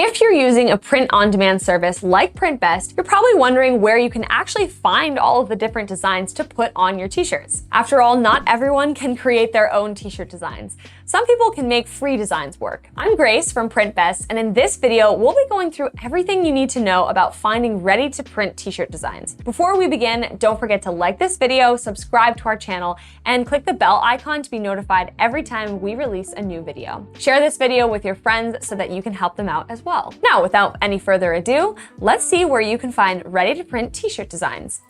If you're using a print-on-demand service like Printbest, you're probably wondering where you can actually find all of the different designs to put on your t-shirts. After all, not everyone can create their own t-shirt designs. Some people can make free designs work. I'm Grace from Printbest, and in this video, we'll be going through everything you need to know about finding ready-to-print t-shirt designs. Before we begin, don't forget to like this video, subscribe to our channel, and click the bell icon to be notified every time we release a new video. Share this video with your friends so that you can help them out as well. Now, without any further ado, let's see where you can find ready-to-print t-shirt designs.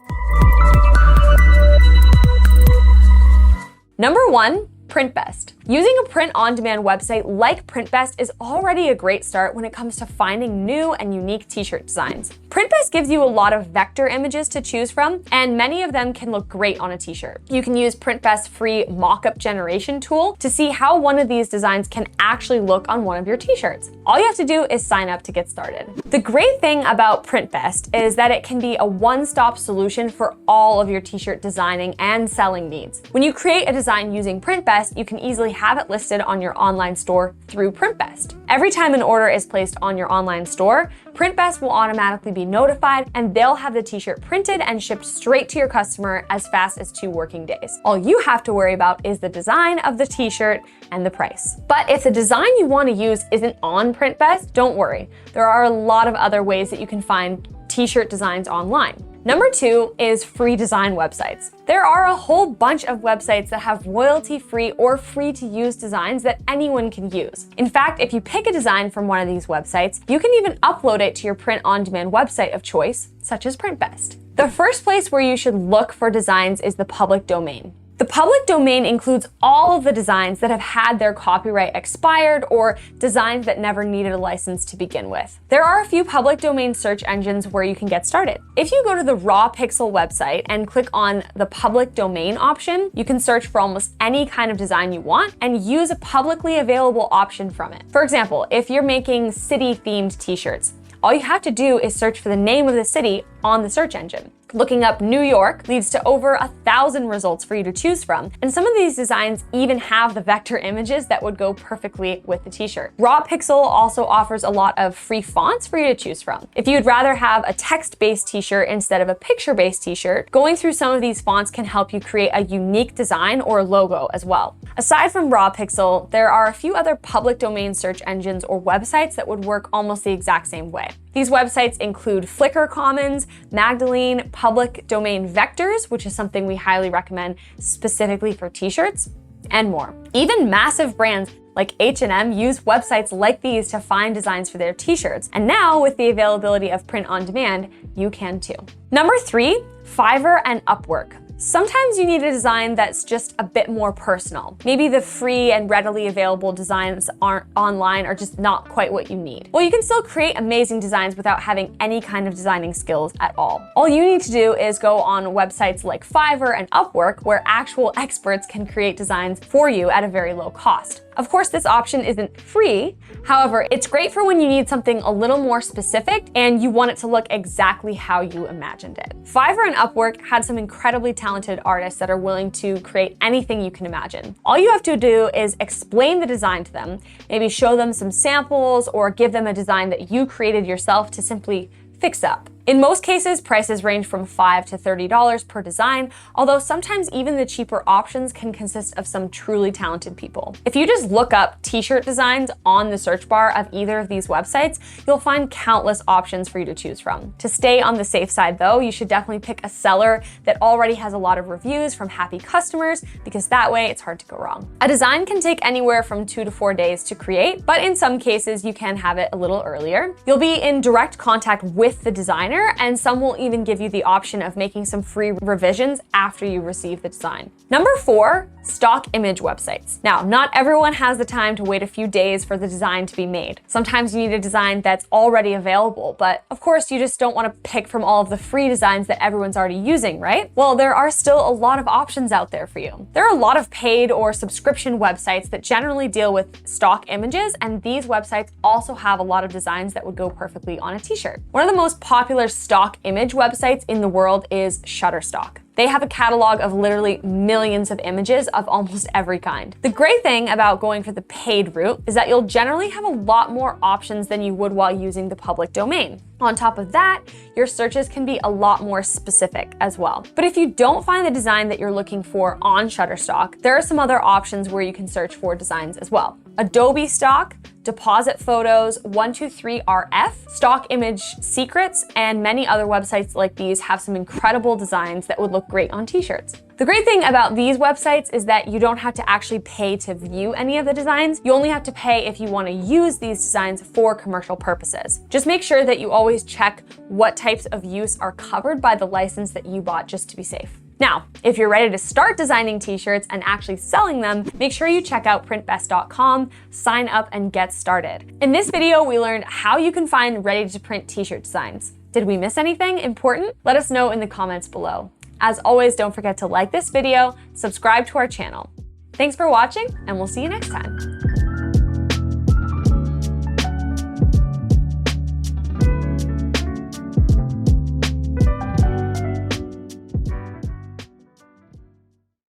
Number 1. Printbest. Using a print-on-demand website like Printbest is already a great start when it comes to finding new and unique t-shirt designs. Printbest gives you a lot of vector images to choose from, and many of them can look great on a t-shirt. You can use Printbest's free mock-up generation tool to see how one of these designs can actually look on one of your t-shirts. All you have to do is sign up to get started. The great thing about Printbest is that it can be a one-stop solution for all of your t-shirt designing and selling needs. When you create a design using Printbest, you can easily have it listed on your online store through Printbest. Every time an order is placed on your online store, Printbest will automatically be notified, and they'll have the t-shirt printed and shipped straight to your customer as fast as 2 working days. All you have to worry about is the design of the t-shirt and the price. But if the design you want to use isn't on Printbest, don't worry. There are a lot of other ways that you can find t-shirt designs online. Number 2 is free design websites. There are a whole bunch of websites that have royalty-free or free-to-use designs that anyone can use. In fact, if you pick a design from one of these websites, you can even upload it to your print-on-demand website of choice, such as Printbest. The first place where you should look for designs is the public domain. The public domain includes all of the designs that have had their copyright expired or designs that never needed a license to begin with. There are a few public domain search engines where you can get started. If you go to the Raw Pixel website and click on the public domain option, you can search for almost any kind of design you want and use a publicly available option from it. For example, if you're making city-themed t-shirts, all you have to do is search for the name of the city on the search engine. Looking up New York leads to over 1,000 results for you to choose from, and some of these designs even have the vector images that would go perfectly with the t-shirt. Raw Pixel also offers a lot of free fonts for you to choose from. If you'd rather have a text-based t-shirt instead of a picture-based t-shirt, going through some of these fonts can help you create a unique design or logo as well. Aside from Raw Pixel, there are a few other public domain search engines or websites that would work almost the exact same way. These websites include Flickr Commons, Magdalene, Public Domain Vectors, which is something we highly recommend specifically for t-shirts, and more. Even massive brands like H&M use websites like these to find designs for their t-shirts. And now, with the availability of print on demand, you can too. Number 3, Fiverr and Upwork. Sometimes you need a design that's just a bit more personal. Maybe the free and readily available designs online are just not quite what you need. Well, you can still create amazing designs without having any kind of designing skills at all. All you need to do is go on websites like Fiverr and Upwork, where actual experts can create designs for you at a very low cost. Of course, this option isn't free. However, it's great for when you need something a little more specific and you want it to look exactly how you imagined it. Fiverr and Upwork had some incredibly talented artists that are willing to create anything you can imagine. All you have to do is explain the design to them, maybe show them some samples or give them a design that you created yourself to simply fix up. In most cases, prices range from $5 to $30 per design, although sometimes even the cheaper options can consist of some truly talented people. If you just look up t-shirt designs on the search bar of either of these websites, you'll find countless options for you to choose from. To stay on the safe side though, you should definitely pick a seller that already has a lot of reviews from happy customers, because that way it's hard to go wrong. A design can take anywhere from 2 to 4 days to create, but in some cases you can have it a little earlier. You'll be in direct contact with the designer, and some will even give you the option of making some free revisions after you receive the design. Number 4, stock image websites. Now, not everyone has the time to wait a few days for the design to be made. Sometimes you need a design that's already available, but of course you just don't want to pick from all of the free designs that everyone's already using, right? Well, there are still a lot of options out there for you. There are a lot of paid or subscription websites that generally deal with stock images, and these websites also have a lot of designs that would go perfectly on a t-shirt. One of the most popular stock image websites in the world is Shutterstock. They have a catalog of literally millions of images of almost every kind. The great thing about going for the paid route is that you'll generally have a lot more options than you would while using the public domain. On top of that, your searches can be a lot more specific as well. But if you don't find the design that you're looking for on Shutterstock, there are some other options where you can search for designs as well. Adobe Stock, Deposit Photos, 123RF, Stock Image Secrets, and many other websites like these have some incredible designs that would look great on t-shirts. The great thing about these websites is that you don't have to actually pay to view any of the designs. You only have to pay if you want to use these designs for commercial purposes. Just make sure that you always check what types of use are covered by the license that you bought, just to be safe. Now, if you're ready to start designing t-shirts and actually selling them, make sure you check out printbest.com, sign up, and get started. In this video, we learned how you can find ready-to-print t-shirt designs. Did we miss anything important? Let us know in the comments below. As always, don't forget to like this video, subscribe to our channel. Thanks for watching, and we'll see you next time.